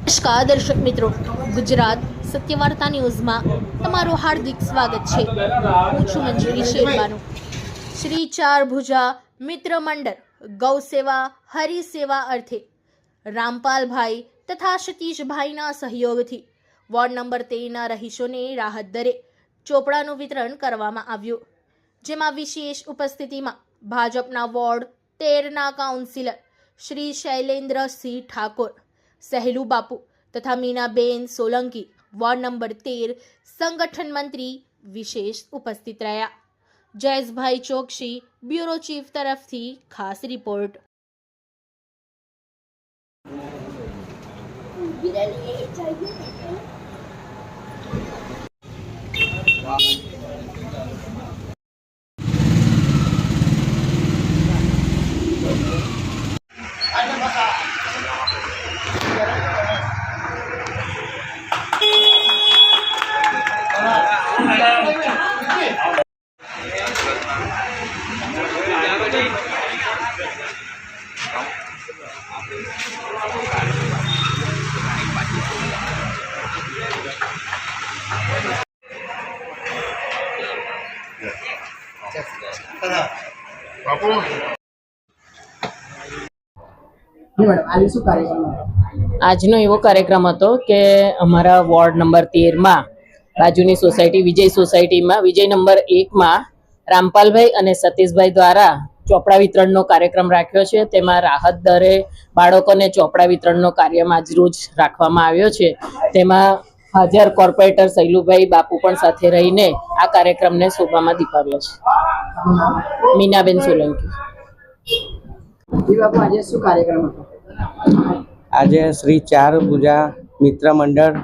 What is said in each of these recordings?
નમસ્કાર દર્શક મિત્રો, ગુજરાત સત્યવાર્તા ન્યૂઝમાં તમારું હાર્દિક સ્વાગત છે। હું છું મંજરી શેરબાનુ। શ્રી ચાર ભુજા મિત્ર મંડળ ગૌ સેવા હરિ સેવા અર્થે રામપાલભાઈ તથા સતીશભાઈના સહયોગથી વોર્ડ નંબર 13ના રહીશોને રાહત દરે ચોપડાનું વિતરણ કરવામાં આવ્યું, જેમાં વિશેષ ઉપસ્થિતિમાં ભાજપના વોર્ડ 13ના કાઉન્સિલર શ્રી શૈલેન્દ્રસિંહ ઠાકોર, સહેલુ બાપુ તથા મીનાબેન સોલંકી, વોર્ડ નંબર 13 સંગઠન મંત્રી વિશેષ ઉપસ્થિત રહ્યા। જયેશભાઈ ચોકસી, બ્યુરો ચીફ તરફથી ખાસ રિપોર્ટ। આજનો એવો કાર્યક્રમ હતો કે અમારા વોર્ડ નંબર 13માં બાજુની સોસાયટી વિજય સોસાયટીમાં વિજય નંબર 1માં રામપાલભાઈ અને સતીશભાઈ દ્વારા ચોપડા વિતરણનો કાર્યક્રમ રાખ્યો છે। તેમાં રાહત દરે બાળકોને ચોપડા વિતરણનો કાર્યક્રમ આજ રોજ રાખવામાં આવ્યો છે। તેમાં હાજર કોર્પોરેટર સૈલુભાઈ બાપુ પણ સાથે રહીને આ કાર્યક્રમને શોભામાં દીપાવ્યો છે। મીનાબેન સોલંકી। આજે શ્રી ચાર ભુજા મિત્ર મંડળ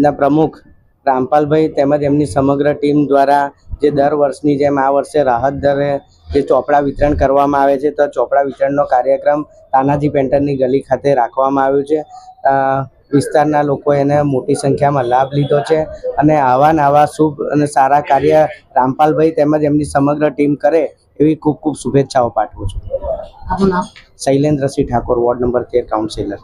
ના પ્રમુખ રામપાલભાઈ તેમજ એમની સમગ્ર ટીમ દ્વારા જે દર વર્ષની જેમ આ વર્ષે રાહત દરે જે ચોપડા વિતરણ કરવામાં આવે છે, તો ચોપડા વિતરણનો કાર્યક્રમ તાનાજી પેન્ટરની ગલી ખાતે રાખવામાં આવ્યો છે। વિસ્તારના લોકો એને મોટી સંખ્યામાં લાભ લીધો છે અને આવા શુભ અને સારા કાર્ય રામપાલભાઈ તેમજ એમની સમગ્ર ટીમ કરે એવી ખૂબ ખૂબ શુભેચ્છાઓ પાઠવું છું। Shailendrasinh Thakor, ward number 13 councillor.